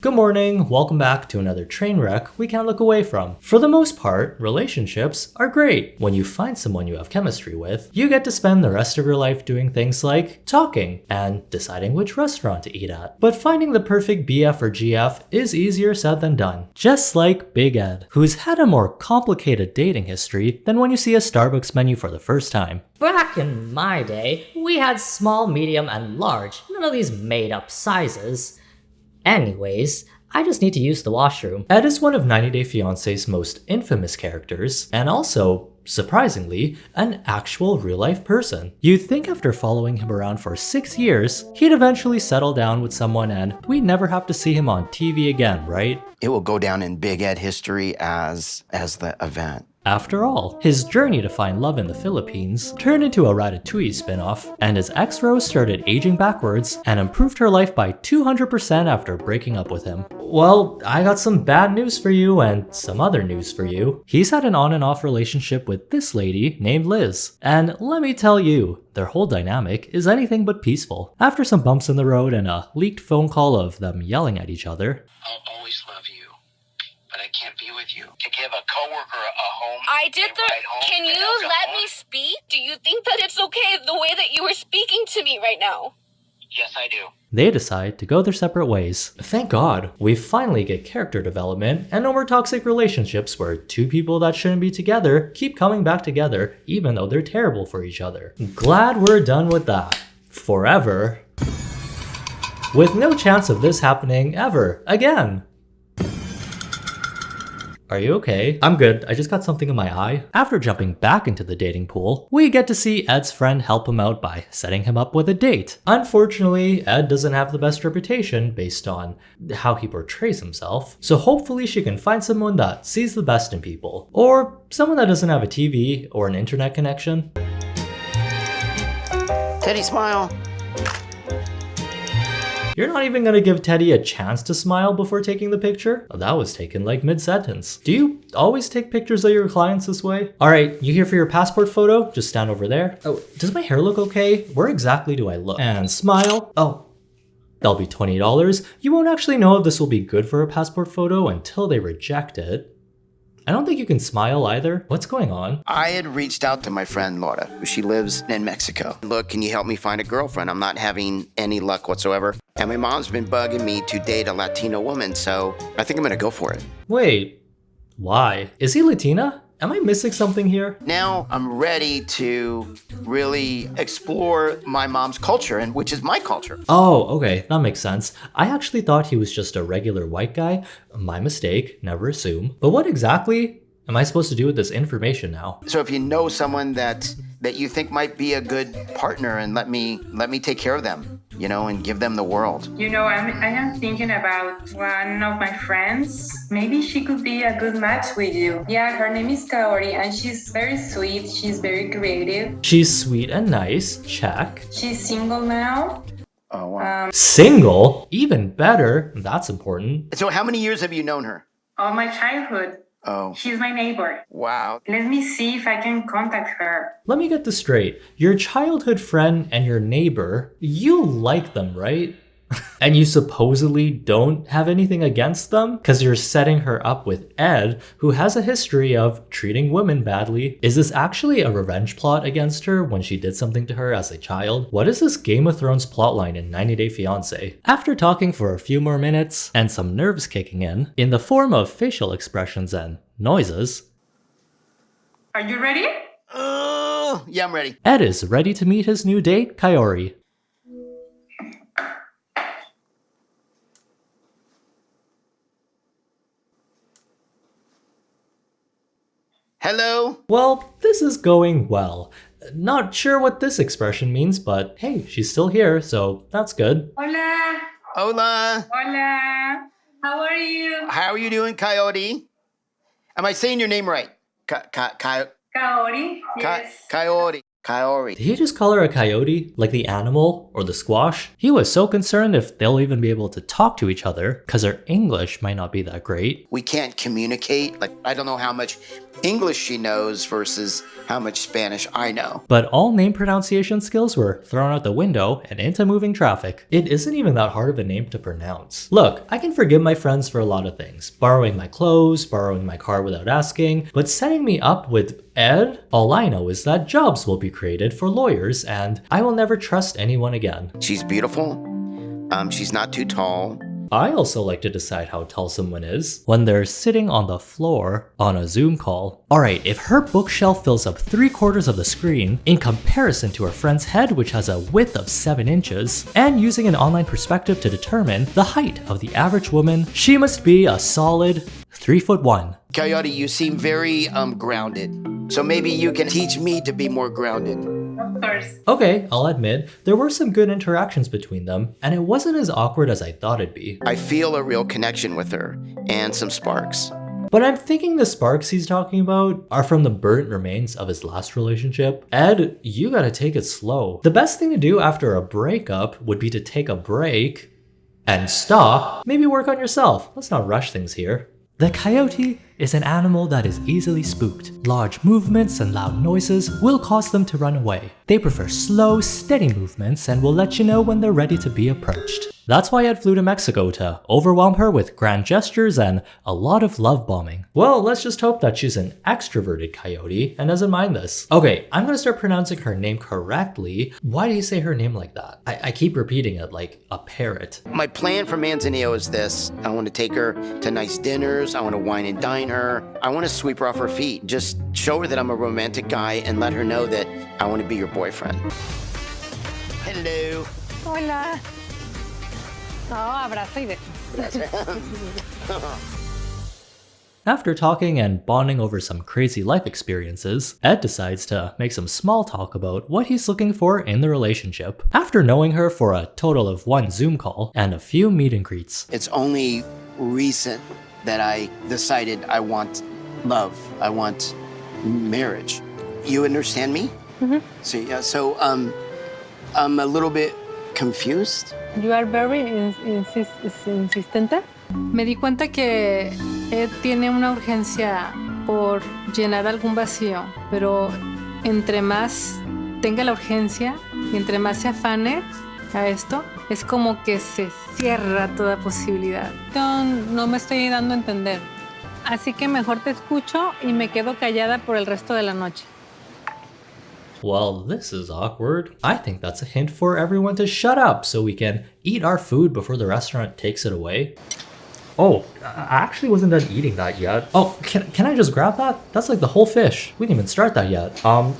Good morning, welcome back to another train wreck we can't look away from. For the most part, relationships are great. When you find someone you have chemistry with, you get to spend the rest of your life doing things like talking and deciding which restaurant to eat at. But finding the perfect BF or GF is easier said than done. Just like Big Ed, who's had a more complicated dating history than when you see a Starbucks menu for the first time. Back in my day, we had small, medium, and large, none of these made-up sizes. Anyways, I just need to use the washroom. Ed is one of 90 Day Fiancé's most infamous characters, and also, surprisingly, an actual real-life person. You'd think after following him around for 6 years, he'd eventually settle down with someone and we'd never have to see him on TV again, right? It will go down in Big Ed history as the event. After all, his journey to find love in the Philippines turned into a Ratatouille spin-off, and his ex-Rose started aging backwards and improved her life by 200% after breaking up with him. Well, I got some bad news for you and some other news for you. He's had an on and off relationship with this lady named Liz, and let me tell you, their whole dynamic is anything but peaceful. After some bumps in the road and a leaked phone call of them yelling at each other, I'll always love you, but I can't be with you. To give a coworker a home. I did the. Can you let me speak? Do you think that it's okay the way that you were speaking to me right now? Yes, I do. they decide to go their separate ways. Thank God, we finally get character development and no more toxic relationships where two people that shouldn't be together keep coming back together even though they're terrible for each other. Glad we're done with that. Forever. With no chance of this happening ever again. Are you okay? I'm good, I just got something in my eye. After jumping back into the dating pool, we get to see Ed's friend help him out by setting him up with a date. Unfortunately, Ed doesn't have the best reputation based on how he portrays himself, so hopefully she can find someone that sees the best in people. Or someone that doesn't have a TV or an internet connection. Teddy, smile. You're not even gonna give Teddy a chance to smile before taking the picture? Oh, that was taken like mid-sentence. Do you always take pictures of your clients this way? Alright, you here for your passport photo? Just stand over there. Oh, does my hair look okay? Where exactly do I look? And smile. Oh, that'll be $20. You won't actually know if this will be good for a passport photo until they reject it. I don't think you can smile either. What's going on? I had reached out to my friend Laura. She lives in Mexico. Look, can you help me find a girlfriend? I'm not having any luck whatsoever. And my mom's been bugging me to date a Latino woman, so I think I'm gonna go for it. Wait, why? Is he Latina? Am I missing something here? Now I'm ready to really explore my mom's culture, and which is my culture. Oh, okay, that makes sense. I actually thought he was just a regular white guy. My mistake, never assume. But what exactly am I supposed to do with this information now? So if you know someone that you think might be a good partner, and let me take care of them, you know, and give them the world. You know, I am thinking about one of my friends. Maybe she could be a good match with you. Yeah, her name is Kaori, and she's very sweet. She's very creative. She's sweet and nice, check. She's single now. Oh, wow. Single? Even better, that's important. So how many years have you known her? All my childhood. Oh, She's my neighbor. wow. Let me see if I can contact her. Let me get this straight. Your childhood friend and your neighbor, you like them, right? And you supposedly don't have anything against them? Because you're setting her up with Ed, who has a history of treating women badly. Is this actually a revenge plot against her when she did something to her as a child? What is this Game of Thrones plotline in 90 Day Fiancé? After talking for a few more minutes, and some nerves kicking in the form of facial expressions and noises, Are you ready? Oh, yeah, I'm ready. Ed is ready to meet his new date, Kaori. Hello? Well, this is going well. Not sure what this expression means, but hey, she's still here, so that's good. Hola. Hola. Hola. How are you? How are you doing, Coyote? Am I saying your name right? Kaori. Yes. Coyote. Kaori. Did he just call her a coyote? Like the animal or the squash? He was so concerned if they'll even be able to talk to each other because her English might not be that great. We can't communicate. Like, I don't know how much English she knows versus how much Spanish I know. But all name pronunciation skills were thrown out the window and into moving traffic. It isn't even that hard of a name to pronounce. Look, I can forgive my friends for a lot of things. Borrowing my clothes, borrowing my car without asking, but setting me up with Ed? All I know is that jobs will be created for lawyers and I will never trust anyone again. She's beautiful. She's not too tall. I also like to decide how tall someone is when they're sitting on the floor on a Zoom call. Alright, if her bookshelf fills up 3/4 of the screen in comparison to her friend's head, which has a width of 7 inches, and using an online perspective to determine the height of the average woman, she must be a solid 3'1". Coyote, you seem very grounded. So maybe you can teach me to be more grounded. Of course. Okay, I'll admit, there were some good interactions between them, and it wasn't as awkward as I thought it'd be. I feel a real connection with her and some sparks. But I'm thinking the sparks he's talking about are from the burnt remains of his last relationship. Ed, you gotta take it slow. The best thing to do after a breakup would be to take a break and stop. Maybe work on yourself. Let's not rush things here. The coyote is an animal that is easily spooked. Large movements and loud noises will cause them to run away. They prefer slow, steady movements and will let you know when they're ready to be approached. That's why Ed flew to Mexico to overwhelm her with grand gestures and a lot of love bombing. Well, let's just hope that she's an extroverted coyote and doesn't mind this. Okay, I'm gonna start pronouncing her name correctly. Why do you say her name like that? I keep repeating it like a parrot. My plan for Manzanillo is this. I want to take her to nice dinners. I want to wine and dine her. I want to sweep her off her feet. Just show her that I'm a romantic guy and let her know that I want to be your boyfriend. Hello. Hola. No, abrazo y beso. After talking and bonding over some crazy life experiences, Ed decides to make some small talk about what he's looking for in the relationship. After knowing her for a total of 1 Zoom call and a few meet and greets. It's only recent that I decided I want love. I want marriage. You understand me? Mhm. So I'm a little bit confused. You are very insistente. Me di cuenta que Ed tiene una urgencia por llenar algún vacío, pero entre más tenga la urgencia y entre más se afane a esto, es como que se cierra toda posibilidad. No me estoy dando a entender. Así que mejor te escucho y me quedo callada por el resto de la noche. Well, this is awkward. I think that's a hint for everyone to shut up so we can eat our food before the restaurant takes it away. Oh, I actually wasn't done eating that yet. Oh, can I just grab that? That's like the whole fish. We didn't even start that yet. I'm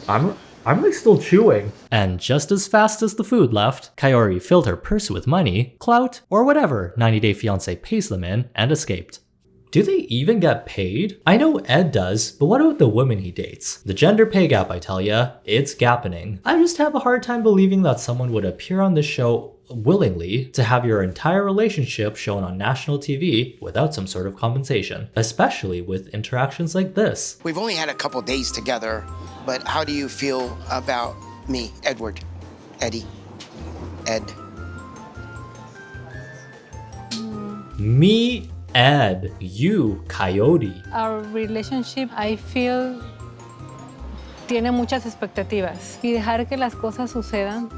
like still chewing. And just as fast as the food left, Kaori filled her purse with money, clout, or whatever 90 Day Fiancé pays them in and escaped. Do they even get paid? I know Ed does, but what about the women he dates? The gender pay gap, I tell ya, it's gappening. I just have a hard time believing that someone would appear on this show willingly to have your entire relationship shown on national TV without some sort of compensation, especially with interactions like this. We've only had a couple days together, but how do you feel about me, Edward, Eddie, Ed? Me, Ed, you, coyote. Our relationship, I feel, tiene muchas expectativas y dejar que las cosas sucedan.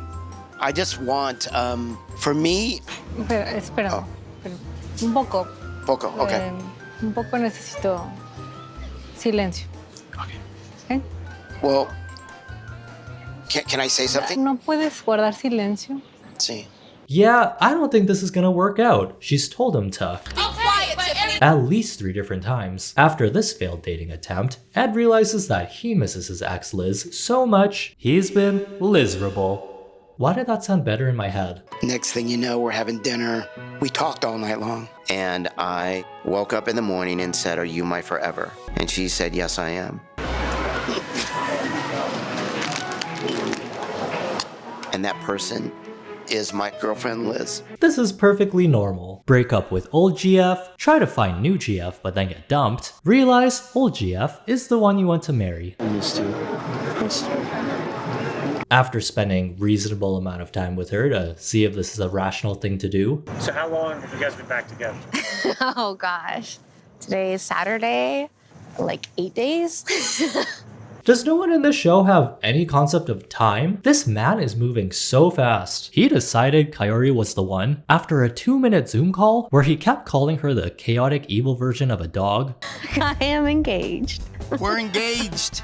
I just want, for me... Espera, un poco. Poco, okay. Un poco necesito silencio. Okay. Well, can I say something? ¿No puedes guardar silencio? Sí. Yeah, I don't think this is gonna work out. She's told him to. At least 3 different times. After this failed dating attempt, Ed realizes that he misses his ex Liz so much, he's been Lizrable. Why did that sound better in my head? Next thing you know, we're having dinner. We talked all night long. And I woke up in the morning and said, "Are you my forever?" And she said, "Yes, I am." And that person is my girlfriend, Liz. This is perfectly normal. Break up with old GF, try to find new GF but then get dumped, realize old GF is the one you want to marry. I missed you. after spending reasonable amount of time with her to see if this is a rational thing to do. So how long have you guys been back together? Oh gosh. Today is Saturday, like 8 days. Does no one in this show have any concept of time? This man is moving so fast. He decided Kaori was the one after a 2-minute Zoom call where he kept calling her the chaotic evil version of a dog. I am engaged. We're engaged.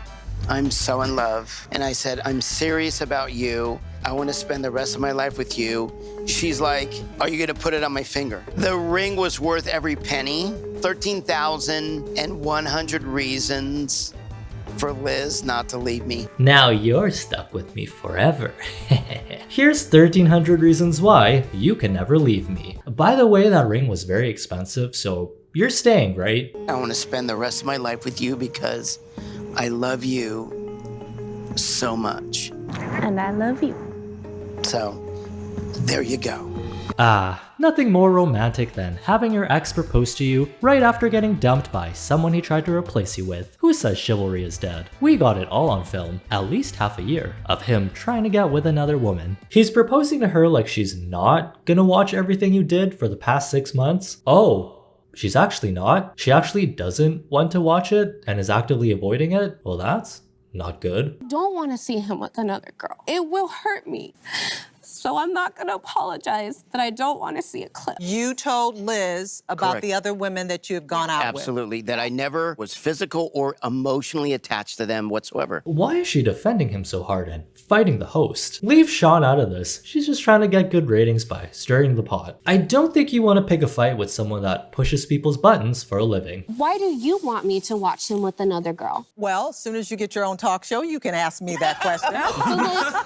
I'm so in love. And I said, I'm serious about you. I want to spend the rest of my life with you. She's like, are you going to put it on my finger? The ring was worth every penny. 13,100 reasons for Liz not to leave me. Now you're stuck with me forever. Here's 1300 reasons why you can never leave me. By the way, that ring was very expensive, so you're staying, right? I want to spend the rest of my life with you because I love you so much. And I love you. So, there you go. Nothing more romantic than having your ex propose to you right after getting dumped by someone he tried to replace you with. Who says chivalry is dead? We got it all on film, at least half a year, of him trying to get with another woman. He's proposing to her like she's not gonna watch everything you did for the past 6 months. Oh, she's actually not. She actually doesn't want to watch it and is actively avoiding it? Well, that's not good. Don't want to see him with another girl. It will hurt me. So I'm not going to apologize that I don't want to see a clip. You told Liz about Correct. the other women that you've gone out with. Absolutely. That I never was physical or emotionally attached to them whatsoever. Why is she defending him so hard and fighting the host? Leave Sean out of this. She's just trying to get good ratings by stirring the pot. I don't think you want to pick a fight with someone that pushes people's buttons for a living. Why do you want me to watch him with another girl? Well, as soon as you get your own talk show, you can ask me that question.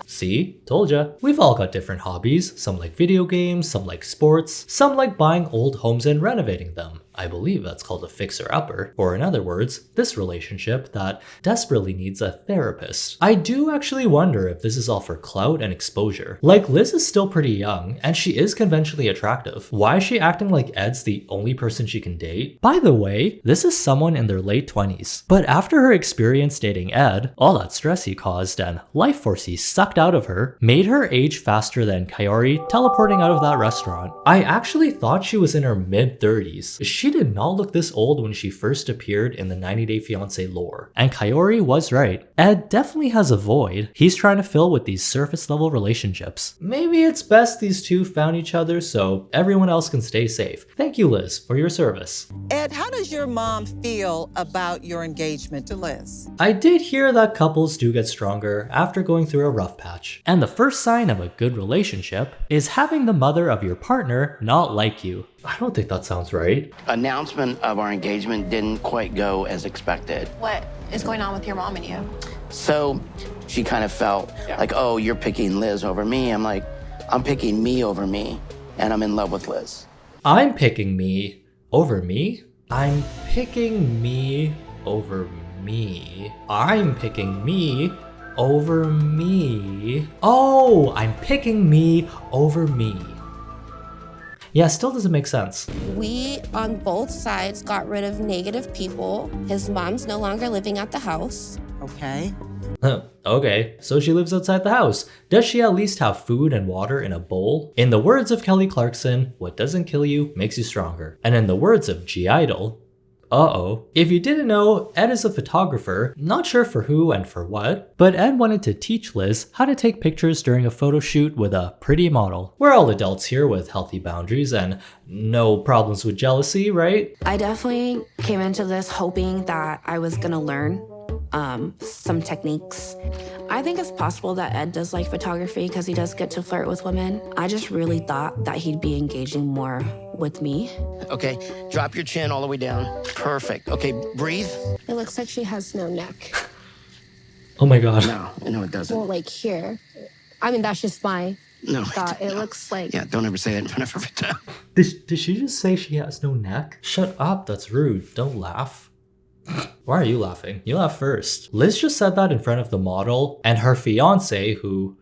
See? Told ya. We've all got different hobbies. Some like video games, some like sports, some like buying old homes and renovating them. I believe that's called a fixer-upper, or in other words, this relationship that desperately needs a therapist. I do actually wonder if this is all for clout and exposure. Like, Liz is still pretty young, and she is conventionally attractive. Why is she acting like Ed's the only person she can date? By the way, this is someone in their late 20s. But after her experience dating Ed, all that stress he caused and life force he sucked out of her made her age faster than Kaori teleporting out of that restaurant. I actually thought she was in her mid-30s. She did not look this old when she first appeared in the 90 Day Fiancé lore. And Kaori was right. Ed definitely has a void he's trying to fill with these surface level relationships. Maybe it's best these two found each other so everyone else can stay safe. Thank you, Liz, for your service. Ed, how does your mom feel about your engagement to Liz? I did hear that couples do get stronger after going through a rough patch. And the first sign of a good relationship is having the mother of your partner not like you. I don't think that sounds right. Announcement of our engagement didn't quite go as expected. What is going on with your mom and you? So she kind of felt like, oh, you're picking Liz over me. I'm like, I'm picking me over me, and I'm in love with Liz. I'm picking me over me? I'm picking me over me. I'm picking me over me. Oh, I'm picking me over me. Yeah, still doesn't make sense. We, on both sides, got rid of negative people. His mom's no longer living at the house. Okay. Okay, so she lives outside the house. Does she at least have food and water in a bowl? In the words of Kelly Clarkson, what doesn't kill you makes you stronger. And in the words of G-Idol, uh-oh. If you didn't know, Ed is a photographer, not sure for who and for what, but Ed wanted to teach Liz how to take pictures during a photo shoot with a pretty model. We're all adults here with healthy boundaries and no problems with jealousy, right? I definitely came into this hoping that I was gonna learn some techniques. I think it's possible that Ed does like photography because he does get to flirt with women. I just really thought that he'd be engaging more with me. Okay, drop your chin all the way down. Perfect. Okay, breathe. It looks like she has no neck. Oh my god. No, it doesn't. Well, like here. I mean, that's just my No. thought. It looks like... Yeah, don't ever say that in front of her. Did she just say she has no neck? Shut up, that's rude. Don't laugh. Why are you laughing? You laugh first. Liz just said that in front of the model and her fiance, who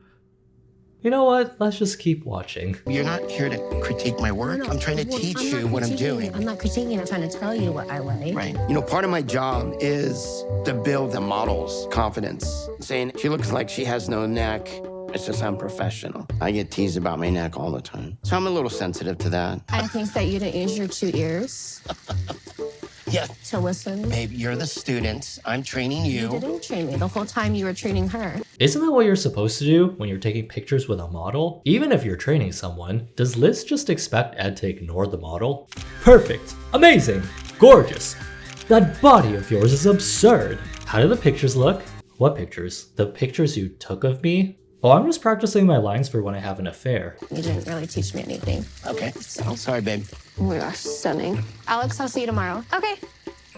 You know what? Let's just keep watching. You're not here to critique my work. I'm trying to teach you what I'm doing. I'm not critiquing, I'm trying to tell you what I like. Right. You know, part of my job is to build the model's confidence. Saying she looks like she has no neck. It's just unprofessional. I get teased about my neck all the time. So I'm a little sensitive to that. I think that you didn't use your 2 ears. Yeah. To listen. Babe, you're the student. I'm training you. You didn't train me the whole time you were training her. Isn't that what you're supposed to do when you're taking pictures with a model? Even if you're training someone, does Liz just expect Ed to ignore the model? Perfect, amazing, gorgeous. That body of yours is absurd. How do the pictures look? What pictures? The pictures you took of me? Oh, I'm just practicing my lines for when I have an affair. You didn't really teach me anything. Okay. Oh, sorry, babe. Oh my gosh, stunning. Alex, I'll see you tomorrow. Okay.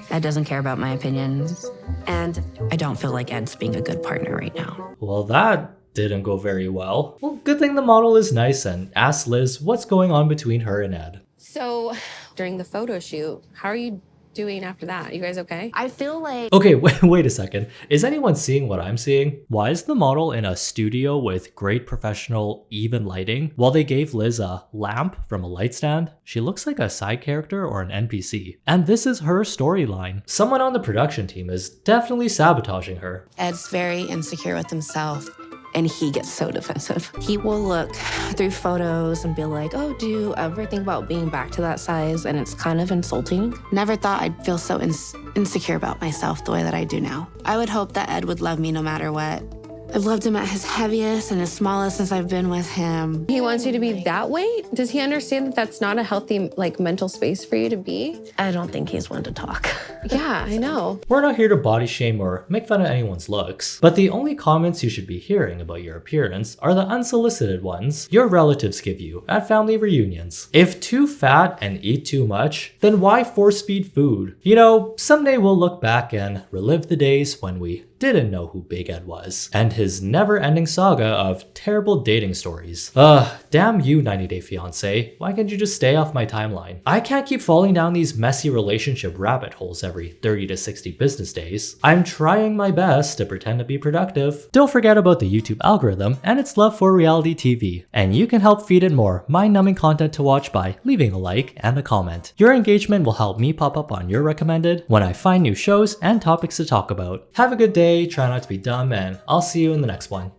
Ed doesn't care about my opinions, and I don't feel like Ed's being a good partner right now. Well, that didn't go very well. Well, good thing the model is nice and asks Liz what's going on between her and Ed. So, during the photo shoot, how are you doing after that? You guys okay? I feel like... Okay, wait a second. Is anyone seeing what I'm seeing? Why is the model in a studio with great professional, even lighting, while they gave Liz a lamp from a light stand? She looks like a side character or an NPC. And this is her storyline. Someone on the production team is definitely sabotaging her. Ed's very insecure with himself, and he gets so defensive. He will look through photos and be like, oh, do you ever think about being back to that size? And it's kind of insulting. Never thought I'd feel so insecure about myself the way that I do now. I would hope that Ed would love me no matter what. I've loved him at his heaviest and his smallest since I've been with him. He wants you to be that way? Does he understand that that's not a healthy, mental space for you to be? I don't think he's one to talk. Yeah, I know. We're not here to body shame or make fun of anyone's looks, but the only comments you should be hearing about your appearance are the unsolicited ones your relatives give you at family reunions. If too fat and eat too much, then why force feed food? You know, someday we'll look back and relive the days when we didn't know who Big Ed was, and his never-ending saga of terrible dating stories. Damn you, 90 Day Fiancé. Why can't you just stay off my timeline? I can't keep falling down these messy relationship rabbit holes every 30 to 60 business days. I'm trying my best to pretend to be productive. Don't forget about the YouTube algorithm and its love for reality TV, and you can help feed it more mind-numbing content to watch by leaving a like and a comment. Your engagement will help me pop up on your recommended when I find new shows and topics to talk about. Have a good day, try not to be dumb, and I'll see you in the next one.